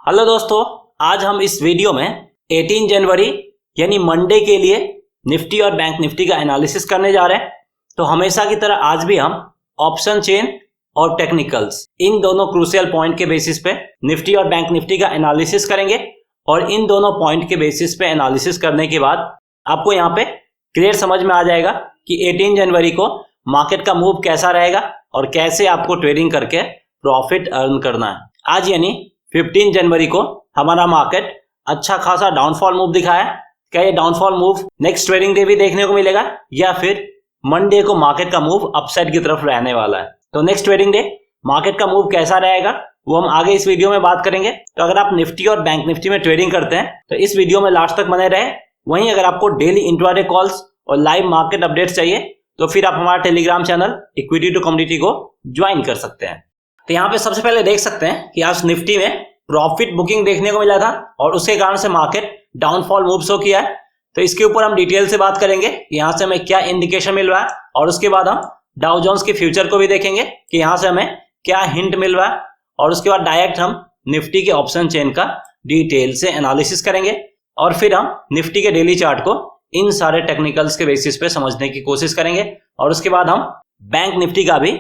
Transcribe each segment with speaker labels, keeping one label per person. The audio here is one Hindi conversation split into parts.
Speaker 1: हेलो दोस्तों, आज हम इस वीडियो में 18 जनवरी यानी मंडे के लिए निफ्टी और बैंक निफ्टी का एनालिसिस करने जा रहे हैं। तो हमेशा की तरह आज भी हम ऑप्शन चेन और टेक्निकल्स इन दोनों क्रूशियल पॉइंट के बेसिस पे निफ्टी और बैंक निफ्टी का एनालिसिस करेंगे और इन दोनों पॉइंट के बेसिस पे एनालिसिस करने के बाद आपको यहाँ पे क्लियर समझ में आ जाएगा कि 18 जनवरी को मार्केट का मूव कैसा रहेगा और कैसे आपको ट्रेडिंग करके प्रॉफिट अर्न करना है। आज यानी 15 जनवरी को हमारा मार्केट अच्छा खासा डाउनफॉल मूव दिखाया। क्या ये downfall move next trading day भी देखने को मिलेगा या फिर मंडे को मार्केट का मूव अपसाइड की तरफ रहने वाला है? तो नेक्स्ट ट्रेडिंग डे मार्केट का मूव कैसा रहेगा वो हम आगे इस वीडियो में बात करेंगे। तो अगर आप निफ्टी और बैंक निफ्टी में ट्रेडिंग करते हैं तो इस वीडियो में लास्ट तक बने रहे। वहीं अगर आपको डेली इंट्राडे कॉल्स और लाइव मार्केट अपडेट्स चाहिए तो फिर आप हमारा Telegram channel equity to commodity को ज्वाइन कर सकते हैं। तो यहाँ पे सबसे पहले देख सकते हैं कि आज निफ्टी में प्रॉफिट बुकिंग देखने को मिला था और उसके कारण से मार्केट डाउनफॉल मूव शो किया है। तो इसके ऊपर हम डिटेल से बात करेंगे कि यहाँ से हमें क्या इंडिकेशन मिल रहा है और उसके बाद हम डाउ जोन्स के फ्यूचर को भी देखेंगे कि यहाँ से हमें क्या हिंट मिल रहा है और उसके बाद डायरेक्ट हम निफ्टी के ऑप्शन चेन का डिटेल से एनालिसिस करेंगे और फिर हम निफ्टी के डेली चार्ट को इन सारे टेक्निकल्स के बेसिस पे समझने की कोशिश करेंगे और उसके बाद हम बैंक निफ्टी का भी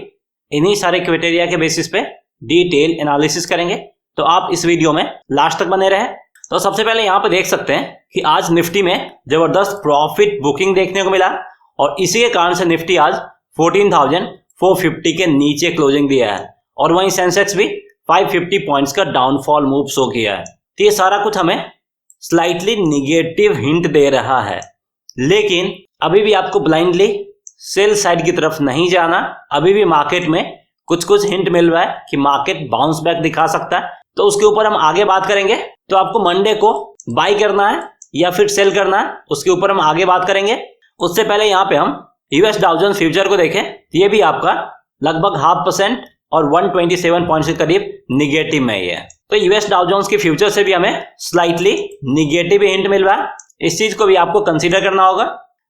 Speaker 1: इन्हीं सारे क्राइटेरिया के बेसिस पे डिटेल एनालिसिस करेंगे। तो आप इस वीडियो में लास्ट तक बने रहें। तो सबसे पहले यहाँ पे देख सकते हैं कि आज निफ्टी में जबरदस्त प्रॉफिट बुकिंग देखने को मिला और इसी के कारण से निफ्टी आज 14,450 के नीचे क्लोजिंग दिया है और वहीं सेंसेक्स भी 550 पॉइंट्स का डाउनफॉल मूव शो किया है। तो ये सारा कुछ हमें स्लाइटली निगेटिव हिंट दे रहा है, लेकिन अभी भी आपको ब्लाइंडली सेल साइड की तरफ नहीं जाना। अभी भी मार्केट में कुछ कुछ हिंट मिल रहा है कि मार्केट बाउंस बैक दिखा सकता है। तो उसके ऊपर हम आगे बात करेंगे। तो आपको मंडे को बाई करना है या फिर सेल करना है उसके ऊपर हम आगे बात करेंगे। उससे पहले यहाँ पे हम यूएस डाउ जोन्स फ्यूचर को देखें। ये भी आपका लगभग 0.5% और 127 पॉइंट्स के करीब निगेटिव में ही है। तो यूएस डाउ जोन्स के फ्यूचर से भी हमें स्लाइटली निगेटिव हिंट मिल रहा है। इस चीज को भी आपको कंसीडर करना होगा।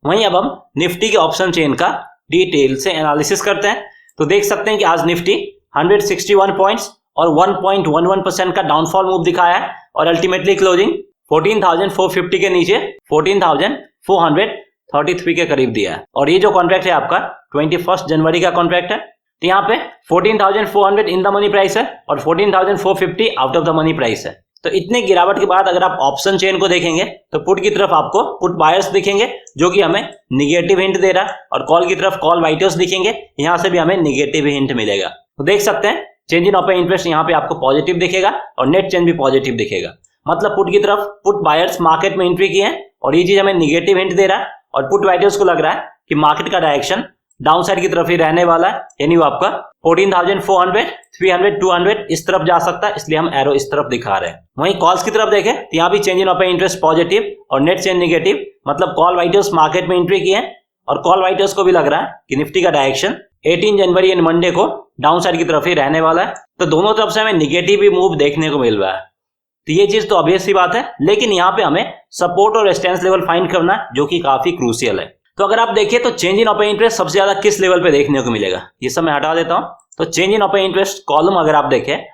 Speaker 1: वहीं अब हम निफ्टी के ऑप्शन चेन का डिटेल से एनालिसिस करते हैं। तो देख सकते हैं कि आज निफ्टी 161 पॉइंट्स और 1.11% का डाउनफॉल मूव दिखाया है और अल्टीमेटली क्लोजिंग 14,450 के नीचे 14,433 के करीब दिया है। और ये जो कॉन्ट्रैक्ट है आपका 21 जनवरी का कॉन्ट्रैक्ट है। तो यहाँ पे 14,400 इन द मनी प्राइस है और 14,450 out of the money price है। तो इतने गिरावट के बाद अगर आप ऑप्शन चेन को देखेंगे तो पुट की तरफ आपको पुट बायर्स दिखेंगे जो कि हमें निगेटिव हिंट दे रहा है और कॉल की तरफ कॉल वाइटर्स दिखेंगे, यहाँ से भी हमें निगेटिव हिंट मिलेगा। तो देख सकते हैं चेंज इन ओपन इंटरेस्ट यहाँ पे आपको पॉजिटिव दिखेगा और नेट चेंज भी पॉजिटिव दिखेगा। मतलब पुट की तरफ पुट बायर्स मार्केट में एंट्री की है और ये चीज हमें निगेटिव हिंट दे रहा है और पुट वाइटर्स को लग रहा है कि मार्केट का डायरेक्शन डाउन साइड की तरफ ही रहने वाला है, यानी वो आपका 14,400, 300, 200 इस तरफ जा सकता है, इसलिए हम एरो इस तरफ दिखा रहे हैं। वहीं कॉल्स की तरफ देखें तो यहाँ भी change in open interest positive और नेट चेंज नेगेटिव। मतलब कॉल वाइटर्स मार्केट में एंट्री की है और कॉल वाइटर्स को भी लग रहा है कि निफ्टी का डायरेक्शन 18 जनवरी यानी मंडे को डाउन साइड की तरफ ही रहने वाला है। तो दोनों तरफ से हमें निगेटिव भी मूव देखने को मिल रहा है। तो ये चीज तो ऑब्वियस सी बात है, लेकिन यहाँ पे हमें सपोर्ट और रेजिस्टेंस लेवल फाइंड करना जो कि काफी क्रूशियल है। तो अगर आप देखिए तो चेंज इन ओपन इंटरेस्ट सबसे ज्यादा किस लेवल पे देखने को मिलेगा, ये सब मैं हटा देता हूं। तो change in open interest column अगर आप देखें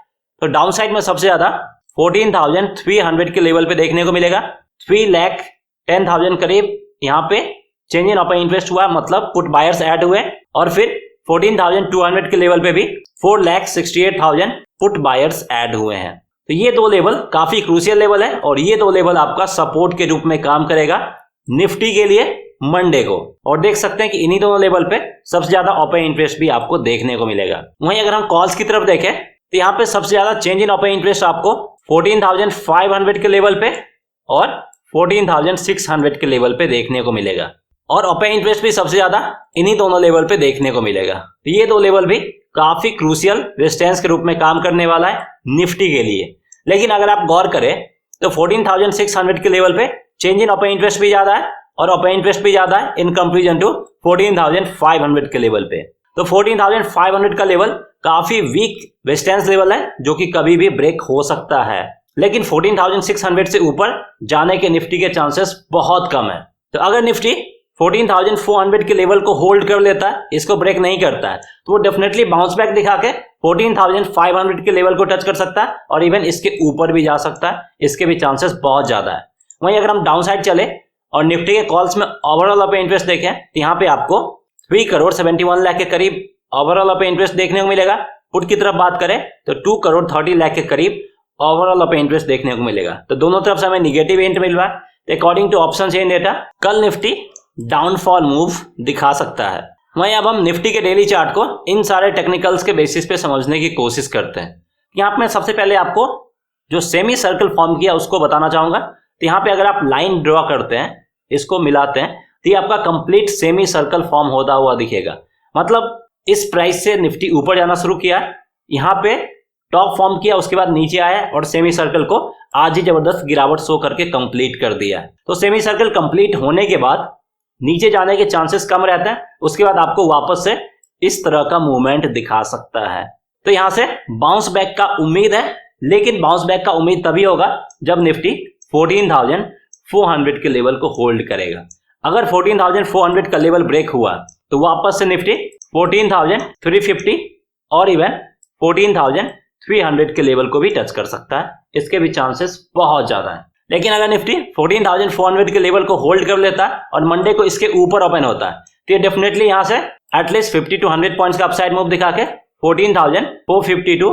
Speaker 1: तो डाउन साइड में सबसे ज्यादा 14,300 के लेवल पे देखने को मिलेगा। 3,10,000 करीब यहाँ पे चेंज इन ओपन इंटरेस्ट हुआ, मतलब पुट बायर्स ऐड हुए और फिर 14,200 के लेवल पे भी 4,68,000 पुट बायर्स ऐड हुए हैं। तो ये दो लेवल काफी क्रूशियल लेवल है और ये दो लेवल आपका सपोर्ट के रूप में काम करेगा निफ्टी के लिए मंडे को। और देख सकते हैं कि इन्हीं दोनों लेवल पे सबसे ज्यादा ओपन इंटरेस्ट भी आपको देखने को मिलेगा। वहीं अगर हम कॉल्स की तरफ देखें तो यहाँ पे सबसे ज्यादा चेंज इन ओपन इंटरेस्ट आपको 14,500 के लेवल पे और 14,600 के लेवल पे देखने को मिलेगा और ओपन इंटरेस्ट भी सबसे ज्यादा इन्हीं दोनों लेवल पे देखने को मिलेगा। तो ये दो लेवल भी काफी क्रूशियल रेजिस्टेंस के रूप में काम करने वाला है निफ्टी के लिए। लेकिन अगर आप गौर करें तो 14,600 के लेवल पे चेंज इन ओपन इंटरेस्ट भी ज्यादा है और ओपन इंटरेस्ट भी ज्यादा है इन कंपैरिजन टू 14,500 के लेवल पे। तो 14,500 का लेवल काफी वीक रेजिस्टेंस लेवल है जो कि कभी भी ब्रेक हो सकता है, लेकिन 14,600 से ऊपर जाने के निफ्टी के चांसेस बहुत कम है। तो अगर निफ्टी 14,400 के लेवल को होल्ड कर लेता है, इसको ब्रेक नहीं करता है, तो वो डेफिनेटली बाउंस बैक दिखा के 14,500 के लेवल को टच कर सकता है और इवन इसके ऊपर भी जा सकता है। इसके भी चांसेस बहुत ज्यादा है। वहीं अगर हम डाउन साइड चले और निफ्टी के कॉल्स में ओवरऑल अप इंटरेस्ट देखें तो यहाँ पे आपको 3,71,00,000 के करीब ओवरऑल अप इंटरेस्ट देखने को मिलेगा। पुट की तरफ बात करें तो 2,30,00,000 के करीब ओवरऑल अप इंटरेस्ट देखने को मिलेगा। तो दोनों तरफ से हमें निगेटिव हिंट मिल रहा है। तो according to option chain data कल निफ्टी डाउनफॉल मूव दिखा सकता है। वहीं अब हम निफ्टी के डेली चार्ट को इन सारे टेक्निकल्स के बेसिस पे समझने की कोशिश करते हैं। यहाँ पे मैं सबसे पहले आपको जो सेमी सर्कल फॉर्म किया उसको बताना चाहूंगा। तो यहाँ पे अगर आप लाइन ड्रॉ करते हैं, इसको मिलाते हैं, तो ये आपका कंप्लीट सेमी सर्कल फॉर्म होता हुआ दिखेगा। मतलब इस प्राइस से निफ्टी ऊपर जाना शुरू किया, यहाँ पे टॉप फॉर्म किया, उसके बाद नीचे आया और सेमी सर्कल को आज ही जबरदस्त गिरावट शो करके कंप्लीट कर दिया। तो सेमी सर्कल कंप्लीट होने के बाद नीचे जाने के चांसेस कम रहते हैं। उसके बाद आपको वापस से इस तरह का मूवमेंट दिखा सकता है। तो यहां से बाउंस बैक का उम्मीद है, लेकिन बाउंस बैक का उम्मीद तभी होगा जब निफ्टी 14,400 के लेवल को होल्ड करेगा। अगर 14,400 का लेवल ब्रेक हुआ तो वापस से निफ्टी 14,350 और इवन 14,300 के लेवल को भी टच कर सकता है। इसके भी चांसेस बहुत ज्यादा है। लेकिन अगर निफ्टी 14,400 के लेवल को होल्ड कर लेता है और मंडे को इसके ऊपर ओपन होता है तो ये डेफिनेटली यहां से एटलीस्ट 50 to 100 पॉइंट्स का अपसाइड मूव दिखा के 14,450 to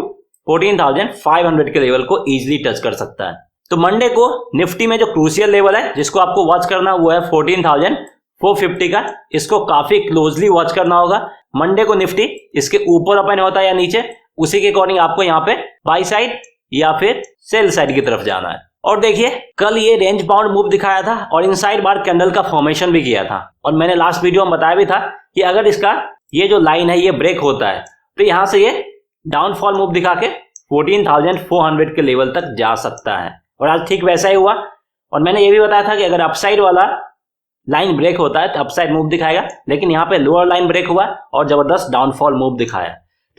Speaker 1: 14,500 के लेवल को इजीली टच कर सकता है। तो मंडे को निफ्टी में जो क्रूशियल लेवल है जिसको आपको वॉच करना वो है 14,450 का। इसको काफी क्लोजली वॉच करना होगा। मंडे को निफ्टी इसके ऊपर ओपन होता है या नीचे, उसी के अकॉर्डिंग आपको यहाँ पे बाई साइड या फिर सेल साइड की तरफ जाना है। और देखिए कल ये रेंज बाउंड मूव दिखाया था और इनसाइड बार कैंडल का फॉर्मेशन भी किया था। और मैंने लास्ट वीडियो में बताया भी था कि अगर इसका ये जो लाइन है ये ब्रेक होता है तो यहां से ये डाउनफॉल मूव दिखा के 14,400 के लेवल तक जा सकता है। और आज ठीक वैसा ही हुआ। और मैंने ये भी बताया था कि अगर अपसाइड वाला लाइन ब्रेक होता है तो अपसाइड मूव दिखाएगा, लेकिन यहाँ पे लोअर लाइन ब्रेक हुआ और जबरदस्त डाउनफॉल मूव दिखाया।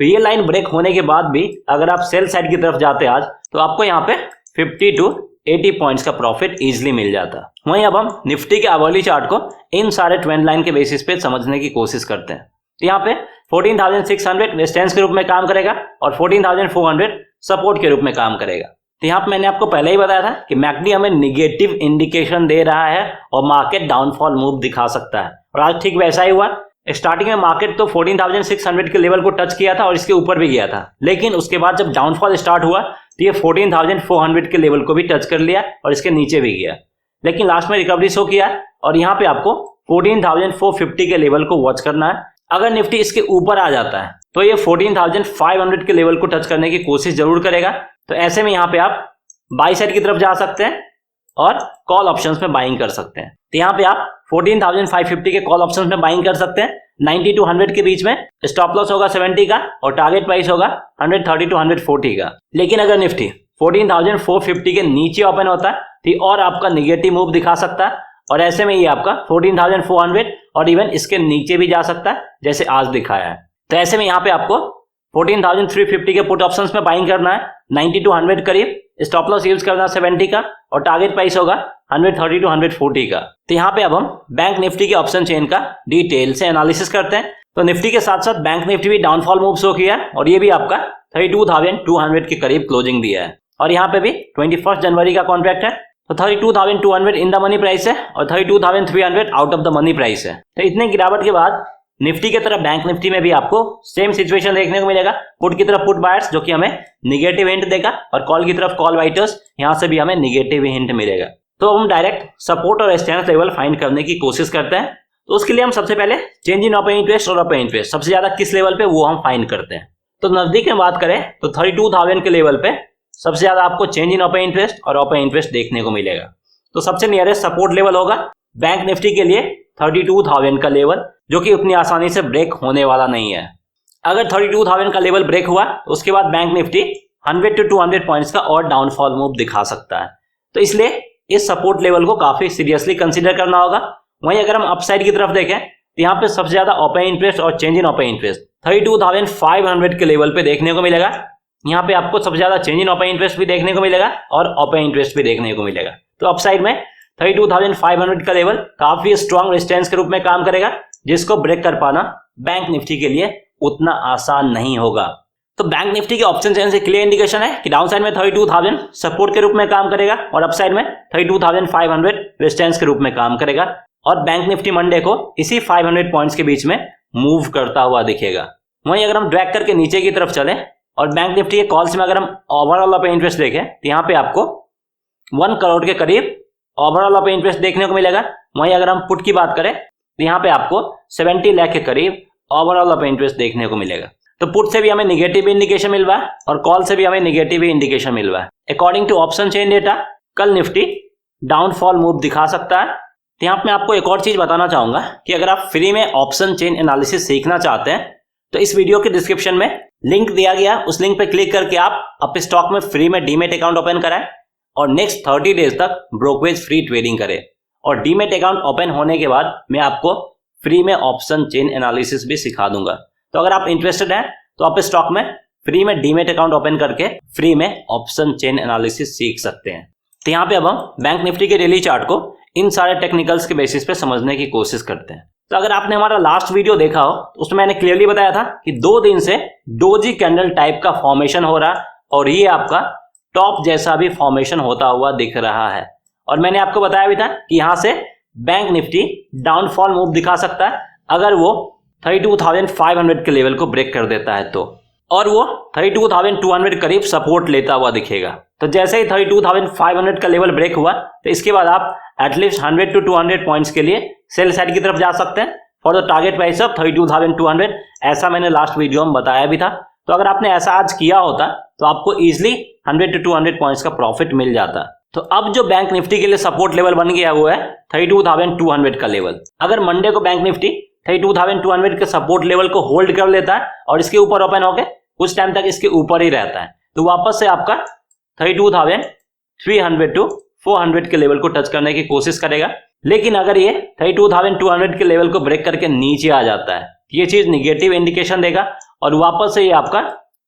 Speaker 1: तो ये लाइन ब्रेक होने के बाद भी अगर आप सेल साइड की तरफ जाते आज तो आपको यहाँ पे 50 to 80 पॉइंट्स का प्रॉफिट इजीली मिल जाता। वहीं अब हम निफ्टी के आवरली चार्ट को इन सारे ट्रेंड लाइन के बेसिस पे समझने की कोशिश करते हैं। तो यहाँ पे 14,600 रेजिस्टेंस के रूप में काम करेगा और 14,400 सपोर्ट के रूप में काम करेगा। तो यहाँ पे मैंने आपको पहले ही बताया था कि मैकडी हमें निगेटिव इंडिकेशन दे रहा है और मार्केट डाउनफॉल मूव दिखा सकता है। और आज ठीक वैसा ही हुआ। स्टार्टिंग में मार्केट तो 14,600 के लेवल को टच किया था और इसके ऊपर भी गया था, लेकिन उसके बाद जब डाउनफॉल स्टार्ट हुआ तो ये 14,400 के लेवल को भी टच कर लिया और इसके नीचे भी गया, लेकिन लास्ट में रिकवरी शो किया। और यहाँ पे आपको 14,450 के लेवल को वॉच करना है। अगर निफ्टी इसके ऊपर आ जाता है तो ये 14,500 के लेवल को टच करने की कोशिश जरूर करेगा। तो ऐसे में यहाँ पे आप बाई साइड की तरफ जा सकते हैं और कॉल ऑप्शंस में बाइंग कर सकते हैं। तो यहाँ पे आप 14,550 के कॉल ऑप्शंस में बाइंग कर सकते हैं। 90 to 100 के बीच में स्टॉप लॉस होगा 70 का और टारगेट प्राइस होगा 130 to 140 का। लेकिन अगर निफ्टी 14,450 के नीचे ओपन होता है तो और आपका निगेटिव मूव दिखा सकता है और ऐसे में ये आपका 14,400 और इवन इसके नीचे भी जा सकता है जैसे आज दिखाया है। तो ऐसे में यहाँ पे आपको 14,350 के पुट ऑप्शंस में बाइंग करना है। 90 to 100 करीब स्टॉप लॉस यूज करना 70 का और टारगेट प्राइस होगा 130 to 140 का। तो यहाँ पे अब हम बैंक निफ्टी के ऑप्शन चेन का डिटेल से एनालिसिस करते हैं। तो निफ्टी के साथ साथ बैंक निफ्टी भी डाउनफॉल मूव शो किया है और ये भी आपका 32,200 के करीब क्लोजिंग दिया है। और यहाँ पे भी 21 जनवरी का कॉन्ट्रैक्ट है। तो 32,200 इन द मनी प्राइस है और 32,300 out of the money price है। तो इतने गिरावट के बाद निफ्टी की तरह बैंक निफ्टी में भी आपको सेम सिचुएशन देखने को मिलेगा। पुट की तरफ पुट बायर्स जो कि हमें निगेटिव हिंट देगा और कॉल की तरफ कॉल राइटर्स, यहां से भी हमें निगेटिव हिंट मिलेगा। तो हम डायरेक्ट सपोर्ट और रेजिस्टेंस लेवल फाइंड करने की कोशिश करते हैं। तो उसके लिए हम सबसे पहले चेंज इन ओपन इंटरेस्ट और ओपन इंटरेस्ट सबसे ज्यादा किस लेवल पे वो हम फाइंड करते हैं। तो नजदीक में बात करें तो 32,000 के लेवल पे सबसे ज्यादा आपको चेंज इन ओपन इंटरेस्ट और ओपन इंटरेस्ट देखने को मिलेगा। तो सबसे नियरेस्ट सपोर्ट लेवल होगा बैंक निफ्टी के लिए 32,000 का लेवल, जो कि उतनी आसानी से ब्रेक होने वाला नहीं है। अगर 32,000 का लेवल ब्रेक हुआ तो उसके बाद बैंक निफ्टी 100 to 200 पॉइंट्स का और डाउनफॉल मूव दिखा सकता है। तो इसलिए इस सपोर्ट लेवल को काफी सीरियसली कंसीडर करना होगा। वहीं अगर हम अपसाइड की तरफ देखें तो यहाँ पे सबसे ज्यादा ओपन इंटरेस्ट और चेंज इन ओपन इंटरेस्ट 32,500 के लेवल पे देखने को मिलेगा। यहाँ पे आपको सबसे ज्यादा चेंज इन ओपन इंटरेस्ट भी देखने को मिलेगा और ओपन इंटरेस्ट भी देखने को मिलेगा। तो अपसाइड में 32,500 का लेवल काफी स्ट्रॉन्ग रेजिस्टेंस के रूप में काम करेगा, जिसको ब्रेक कर पाना बैंक निफ्टी के लिए उतना आसान नहीं होगा। तो बैंक निफ्टी के ऑप्शन चेन से क्लियर इंडिकेशन है कि डाउन साइड में 32,000 सपोर्ट के रूप में काम करेगा और अप साइड में 32,500 रेजिस्टेंस के रूप में काम करेगा, और बैंक निफ्टी मंडे को इसी 500 पॉइंट्स के बीच में मूव करता हुआ दिखेगा। वहीं अगर हम ड्रैग करके नीचे की तरफ चले और बैंक निफ्टी के कॉल्स में अगर हम ओवरऑल ऑफ इंटरेस्ट देखें तो यहाँ पे आपको 1 करोड़ के करीब ओवरऑल ऑफ इंटरेस्ट देखने को मिलेगा। वहीं अगर हम पुट की बात करें तो यहाँ पे आपको 70 लाख के करीब ओवरऑल ऑफ इंटरेस्ट देखने को मिलेगा। तो पुट से भी हमें निगेटिव इंडिकेशन मिल रहा है और कॉल से भी हमें निगेटिव इंडिकेशन मिल रहा है। According to option chain data कल निफ्टी डाउनफॉल मूव दिखा सकता है। तो यहाँ पे मैं आपको एक और चीज बताना चाहूंगा कि अगर आप फ्री में ऑप्शन चेन एनालिसिस सीखना चाहते हैं तो इस वीडियो के डिस्क्रिप्शन में लिंक दिया गया, उस लिंक पे क्लिक करके आप अपने स्टॉक में फ्री में डीमेट अकाउंट ओपन कराएं और नेक्स्ट 30 डेज तक ब्रोकरेज फ्री ट्रेडिंग करें। और डीमेट अकाउंट ओपन होने के बाद मैं आपको फ्री में ऑप्शन चेन एनालिसिस भी सिखा दूंगा। तो अगर आप इंटरेस्टेड हैं तो आप स्टॉक में फ्री में डीमेट अकाउंट ओपन करके फ्री में ऑप्शन चेन एनालिसिस सीख सकते हैं। तो यहाँ पे अब हम बैंक निफ्टी के डेली चार्ट को इन सारे टेक्निकल्स के बेसिस पे समझने की कोशिश करते हैं। तो अगर आपने हमारा लास्ट वीडियो देखा हो तो उसमें मैंने क्लियरली बताया था कि 2 दिन से डोजी कैंडल टाइप का फॉर्मेशन हो रहा है और ये आपका टॉप जैसा भी फॉर्मेशन होता हुआ दिख रहा है। और मैंने आपको बताया भी था कि यहां से बैंक निफ्टी डाउनफॉल मूव दिखा सकता है अगर वो 32,500 के लेवल को ब्रेक कर देता है तो, और वो 32,200 करीब सपोर्ट लेता हुआ दिखेगा। तो जैसे ही 32,500 का लेवल ब्रेक हुआ तो इसके बाद आप एटलीस्ट 100 to 200 पॉइंट्स के लिए सेल साइड की तरफ जा सकते हैं for the target price of 32,200। ऐसा मैंने लास्ट वीडियो में बताया भी था। तो अगर आपने ऐसा आज किया होता तो आपको इजिली 100 to 200 पॉइंट्स का प्रॉफिट मिल जाता। तो अब जो बैंक निफ्टी के लिए सपोर्ट लेवल बन गया हुआ है 32,200 का लेवल। अगर मंडे को बैंक निफ्टी 32,200 के सपोर्ट लेवल को होल्ड कर लेता है और इसके ऊपर ओपन होके कुछ टाइम तक इसके ऊपर ही रहता है तो वापस से आपका 32,300 to 400 के लेवल को टच करने की कोशिश करेगा। लेकिन अगर ये 32,200 के लेवल को ब्रेक करके नीचे आ जाता है ये चीज निगेटिव इंडिकेशन देगा और वापस से ये आपका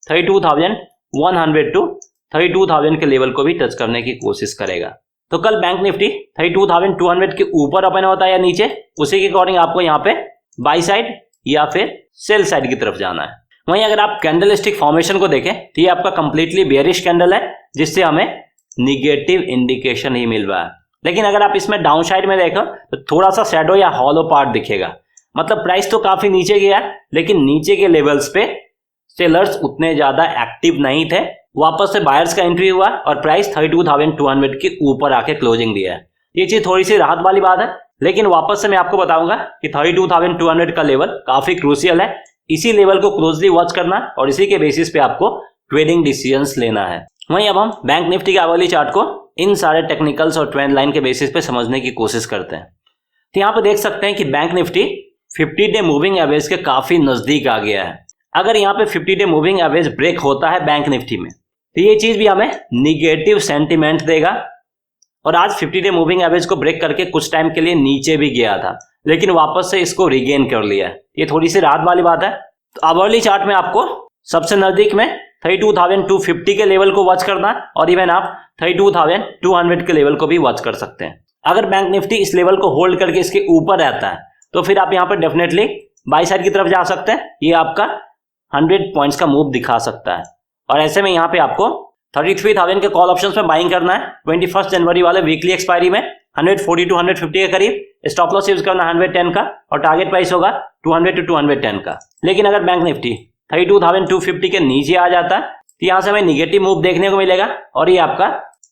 Speaker 1: 32,100 to 32,000 के लेवल को भी टच करने की कोशिश करेगा। तो कल बैंक निफ्टी 32,200 के ऊपर ओपन होता है या नीचे, उसी के अकॉर्डिंग आपको यहाँ पे बाई साइड या फिर सेल साइड की तरफ जाना है। वहीं अगर आप कैंडलस्टिक फॉर्मेशन को देखें तो ये आपका कंप्लीटली बेयरिश कैंडल है जिससे हमें निगेटिव इंडिकेशन ही मिल रहा है। लेकिन अगर आप इसमें डाउन साइड में देखो तो थोड़ा सा शैडो या हॉलो पार्ट दिखेगा। मतलब प्राइस तो काफी नीचे गया है लेकिन नीचे के लेवल्स पे सेलर्स उतने ज्यादा एक्टिव नहीं थे। वापस से बायर्स का एंट्री हुआ और प्राइस 32,200 के ऊपर आके क्लोजिंग दिया है। ये चीज थोड़ी सी राहत वाली बात है। लेकिन वापस से मैं आपको बताऊंगा कि 32,200 का लेवल काफी क्रूशियल है। इसी लेवल को क्लोजली वॉच करना और इसी के बेसिस पे आपको ट्रेडिंग डिसीजंस लेना है। वहीं अब हम बैंक निफ्टी के आवली चार्ट को इन सारे टेक्निकल्स और ट्रेंड लाइन के बेसिस पे समझने की कोशिश करते हैं। तो यहाँ पे देख सकते हैं कि bank Nifty 50 day moving average के काफी नजदीक आ गया है। अगर यहाँ पे 50 डे मूविंग एवरेज ब्रेक होता है बैंक निफ्टी में तो ये चीज भी हमें निगेटिव सेंटिमेंट देगा। और आज 50 डे मूविंग एवरेज को ब्रेक करके कुछ टाइम के लिए नीचे भी गया था लेकिन वापस से इसको रिगेन कर लिया है। ये थोड़ी सी राहत वाली बात है। तो आवरली चार्ट में आपको सबसे नजदीक में 32,250 के लेवल को वॉच करना और इवन आप 32,200 के लेवल को भी वॉच कर सकते हैं। अगर बैंक निफ्टी इस लेवल को होल्ड करके इसके ऊपर रहता है तो फिर आप यहाँ पर डेफिनेटली बाई साइड की तरफ जा सकते हैं। ये आपका 100 पॉइंट्स का मूव दिखा सकता है। और ऐसे में यहाँ पे आपको 33,000 के कॉल ऑप्शंस में बाइंग करना है 21 जनवरी वाले वीकली एक्सपायरी में 140 to 150 के करीब। स्टॉप लॉस यूज करना 110 का और टारगेट प्राइस होगा 200 to 210 का। लेकिन अगर बैंक निफ्टी 32,250 के नीचे आ जाता है तो यहाँ से हमें निगेटिव मूव देखने को मिलेगा और ये आपका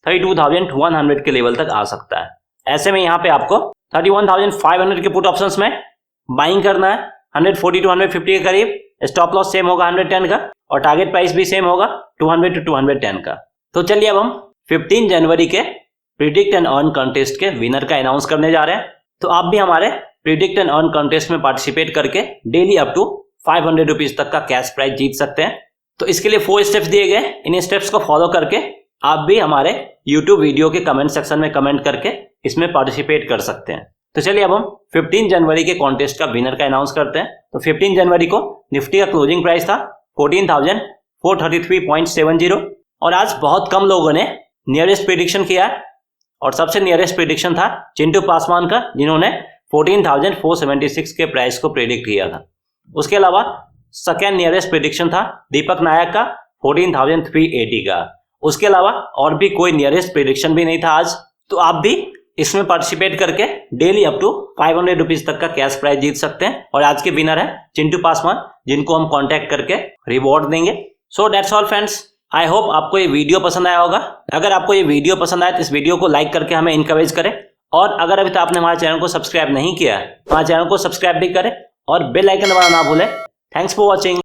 Speaker 1: 32,100 के लेवल तक आ सकता है। ऐसे में यहाँ पे आपको 31,500 के पुट ऑप्शंस में बाइंग करना है 140 to 150 के करीब। स्टॉप लॉस सेम होगा 110 का और टारगेट प्राइस भी सेम होगा 200 to 210 का। तो चलिए अब हम 15 जनवरी के प्रिडिक्ट एंड अर्न कॉन्टेस्ट के विनर का अनाउंस करने जा रहे हैं। तो आप भी हमारे प्रिडिक्ट एंड अर्न कॉन्टेस्ट में पार्टिसिपेट करके डेली अप टू 500 रुपीज तक का कैश प्राइज जीत सकते हैं। तो इसके लिए 4 स्टेप्स दिए गए। इन स्टेप्स को फॉलो करके आप भी हमारे YouTube वीडियो के कमेंट सेक्शन में कमेंट करके इसमें पार्टिसिपेट कर सकते हैं। तो चलिए अब हम 15 जनवरी के कॉन्टेस्ट का विनर का अनाउंस करते हैं। तो 15 जनवरी को निफ्टी का क्लोजिंग प्राइस था 14,433.70 और आज बहुत कम लोगों ने नियरेस्ट प्रेडिक्शन किया है और सबसे नियरेस्ट प्रेडिक्शन था चिंटू पासवान का, जिन्होंने 14,476 के प्राइस को प्रेडिक्ट किया था। उसके अलावा सेकेंड नियरेस्ट प्रेडिक्शन था दीपक नायक का 14,380 का। उसके अलावा और भी कोई नियरेस्ट प्रेडिक्शन भी नहीं था आज। तो आप भी इसमें पार्टिसिपेट करके डेली अप टू 500 रुपीज तक का कैश प्राइज जीत सकते हैं। और आज के विनर है चिंटू पासवान, जिनको हम कांटेक्ट करके रिवॉर्ड देंगे। So that's all friends, I hope आपको ये वीडियो पसंद आया होगा। अगर आपको ये वीडियो पसंद आए तो इस वीडियो को लाइक करके हमें इनकरेज करें, और अगर अभी तक आपने हमारे चैनल को सब्सक्राइब नहीं किया है, हमारे चैनल को सब्सक्राइब भी करें और बेल आइकन दबाना ना भूलें। Thanks for watching.